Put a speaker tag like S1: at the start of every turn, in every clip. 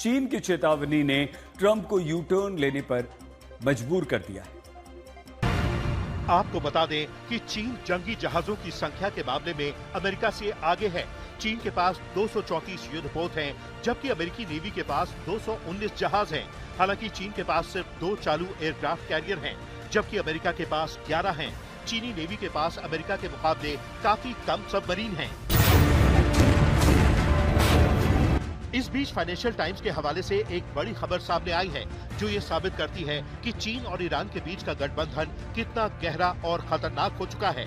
S1: चीन की चेतावनी ने ट्रंप को यू टर्न लेने पर मजबूर कर दिया है।
S2: आपको बता दें कि चीन जंगी जहाजों की संख्या के मामले में अमेरिका से आगे है। चीन के पास 234 युद्धपोत हैं, जबकि अमेरिकी नेवी के पास 219 जहाज हैं। हालांकि चीन के पास सिर्फ 2 चालू एयरक्राफ्ट कैरियर हैं, जबकि अमेरिका के पास 11 हैं। चीनी नेवी के पास अमेरिका के मुकाबले काफी कम सबमरीन हैं। इस बीच फाइनेंशियल टाइम्स के हवाले से एक बड़ी खबर सामने आई है, जो ये साबित करती है कि चीन और ईरान के बीच का गठबंधन कितना गहरा और खतरनाक हो चुका है।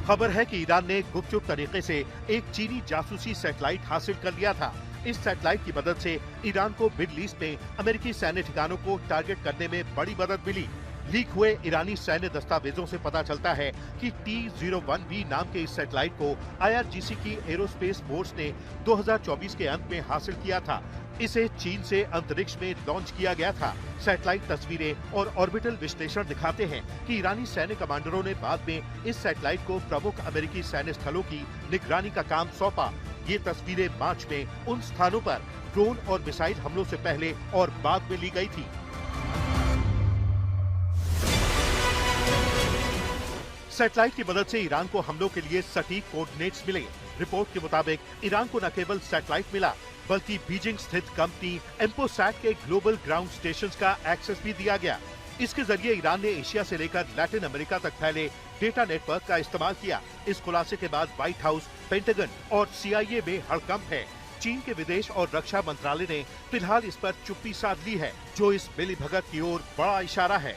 S2: खबर है कि ईरान ने गुपचुप तरीके से एक चीनी जासूसी सैटेलाइट हासिल कर लिया था। इस सैटेलाइट की मदद से ईरान को मिडल ईस्ट में अमेरिकी सैन्य ठिकानों को टारगेट करने में बड़ी मदद मिली। लीक हुए ईरानी सैन्य दस्तावेजों से पता चलता है कि T-01B नाम के इस सैटेलाइट को IRGC की एरोस्पेस फोर्स ने 2024 के अंत में हासिल किया था। इसे चीन से अंतरिक्ष में लॉन्च किया गया था। सैटेलाइट तस्वीरें और ऑर्बिटल विश्लेषण दिखाते हैं कि ईरानी सैन्य कमांडरों ने बाद में इस सैटेलाइट को प्रमुख अमेरिकी सैन्य स्थलों की निगरानी का काम सौंपा। ये तस्वीरें मार्च में उन स्थानों पर ड्रोन और मिसाइल हमलों से पहले और बाद में ली गई थी। सैटेलाइट की मदद से ईरान को हमलों के लिए सटीक कोऑर्डिनेट्स मिले। रिपोर्ट के मुताबिक ईरान को न केवल सैटेलाइट मिला, बल्कि बीजिंग स्थित कंपनी एम्पोसैट के ग्लोबल ग्राउंड स्टेशंस का एक्सेस भी दिया गया। इसके जरिए ईरान ने एशिया से लेकर लैटिन अमेरिका तक फैले डेटा नेटवर्क का इस्तेमाल किया। इस खुलासे के बाद व्हाइट हाउस, पेंटागन और CIA में हड़कंप है। चीन के विदेश और रक्षा मंत्रालय ने फिलहाल इस पर चुप्पी साध ली है, जो इस मिलीभगत की ओर बड़ा इशारा है।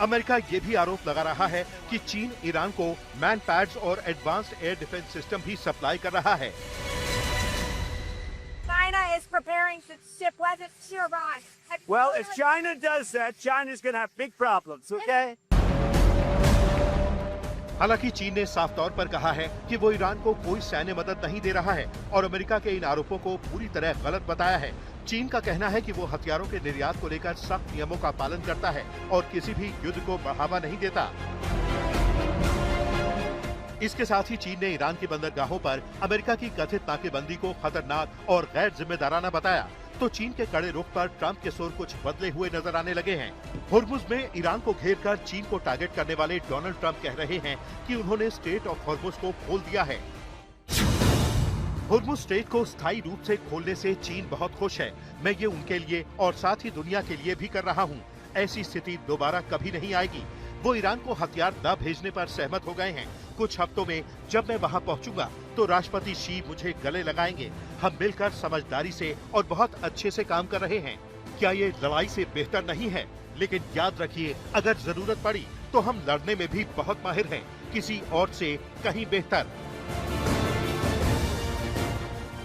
S2: अमेरिका ये भी आरोप लगा रहा है कि चीन ईरान को मैन पैड्स और एडवांस्ड एयर डिफेंस सिस्टम भी सप्लाई कर रहा है।
S3: China is preparing to ship weapons to Iran.
S4: Well, if China does that, China's going to have big problems, okay?
S2: हालांकि चीन ने साफ तौर पर कहा है कि वो ईरान को कोई सैन्य मदद नहीं दे रहा है और अमेरिका के इन आरोपों को पूरी तरह गलत बताया है। चीन का कहना है कि वो हथियारों के निर्यात को लेकर सख्त नियमों का पालन करता है और किसी भी युद्ध को बढ़ावा नहीं देता। इसके साथ ही चीन ने ईरान की बंदरगाहों पर अमेरिका की कथित नाकेबंदी को खतरनाक और गैर जिम्मेदाराना बताया। तो चीन के कड़े रुख पर ट्रंप के सुर कुछ बदले हुए नजर आने लगे हैं। होर्मुज में ईरान को घेरकर चीन को टारगेट करने वाले डोनाल्ड ट्रंप कह रहे हैं कि उन्होंने स्ट्रेट ऑफ होर्मुज को खोल दिया है। होर्मुज स्ट्रेट को स्थायी रूप से खोलने से चीन बहुत खुश है। मैं ये उनके लिए और साथ ही दुनिया के लिए भी कर रहा हूँ। ऐसी स्थिति दोबारा कभी नहीं आएगी। वो ईरान को हथियार न भेजने पर सहमत हो गए हैं। कुछ हफ्तों में जब मैं वहाँ पहुँचूंगा तो राष्ट्रपति शी मुझे गले लगाएंगे। हम मिलकर समझदारी से और बहुत अच्छे से काम कर रहे हैं। क्या ये लड़ाई से बेहतर नहीं है? लेकिन याद रखिए, अगर जरूरत पड़ी तो हम लड़ने में भी बहुत माहिर हैं, किसी और से कहीं बेहतर।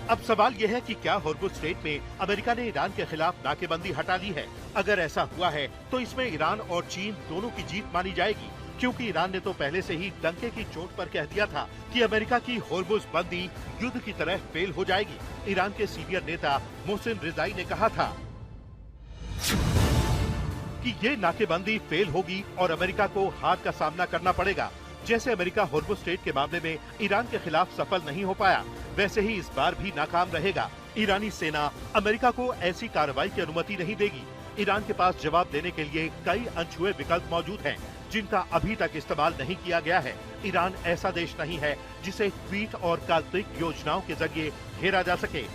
S2: अब सवाल यह है कि क्या होर्मुज स्ट्रेट में अमेरिका ने ईरान के खिलाफ नाकेबंदी हटा ली है? अगर ऐसा हुआ है तो इसमें ईरान और चीन दोनों की जीत मानी जाएगी, क्योंकि ईरान ने तो पहले से ही डंके की चोट पर कह दिया था कि अमेरिका की होर्मुज बंदी युद्ध की तरह फेल हो जाएगी। ईरान के सीनियर नेता मोहसिन रिजाई ने कहा था कि ये नाकेबंदी फेल होगी और अमेरिका को हार का सामना करना पड़ेगा। जैसे अमेरिका होर्मुज स्ट्रेट के मामले में ईरान के खिलाफ सफल नहीं हो पाया, वैसे ही इस बार भी नाकाम रहेगा। ईरानी सेना अमेरिका को ऐसी कार्रवाई की अनुमति नहीं देगी। ईरान के पास जवाब देने के लिए कई अनछुए विकल्प मौजूद हैं, जिनका अभी तक इस्तेमाल नहीं किया गया है। ईरान ऐसा देश नहीं है जिसे ट्वीट और काल्पनिक योजनाओं के जरिए घेरा जा सके।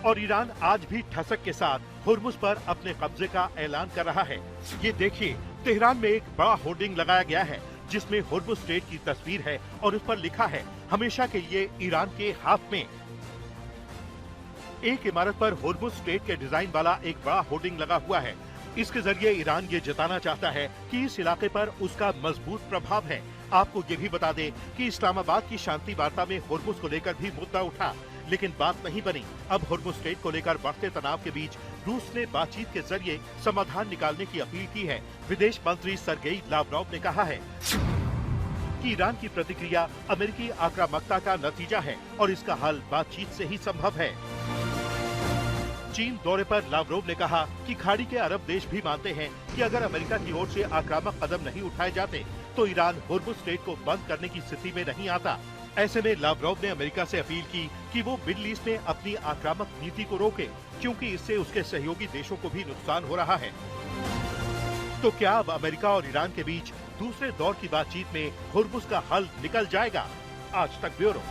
S2: और ईरान आज भी ठसक के साथ होर्मुज पर अपने कब्जे का ऐलान कर रहा है। ये देखिए, तेहरान में एक बड़ा होर्डिंग लगाया गया है जिसमें होर्मुज स्ट्रेट की तस्वीर है और उस पर लिखा है, हमेशा के लिए ईरान के हाथ में। एक इमारत पर होर्मुज स्ट्रेट के डिजाइन वाला एक बड़ा होर्डिंग लगा हुआ है। इसके जरिए ईरान ये जताना चाहता है कि इस इलाके पर उसका मजबूत प्रभाव है। आपको ये भी बता दें कि इस्लामाबाद की शांति वार्ता में होर्मुज को लेकर भी मुद्दा उठा, लेकिन बात नहीं बनी। अब होर्मुज स्ट्रेट को लेकर बढ़ते तनाव के बीच रूस ने बातचीत के जरिए समाधान निकालने की अपील की है। विदेश मंत्री सर्गेई लावरोव ने कहा है कि ईरान की प्रतिक्रिया अमेरिकी आक्रामकता का नतीजा है और इसका हल बातचीत से ही संभव है। चीन दौरे पर लावरोव ने कहा कि खाड़ी के अरब देश भी मानते हैं कि अगर अमेरिका की ओर से आक्रामक कदम नहीं उठाए जाते तो ईरान हुर्मुज़ स्ट्रेट को बंद करने की स्थिति में नहीं आता। ऐसे में लावरोव ने अमेरिका से अपील की कि वो मिडिल ईस्ट में अपनी आक्रामक नीति को रोके, क्योंकि इससे उसके सहयोगी देशों को भी नुकसान हो रहा है। तो क्या अब अमेरिका और ईरान के बीच दूसरे दौर की बातचीत में हुर्मुज़ का हल निकल जाएगा? आज तक ब्यूरो।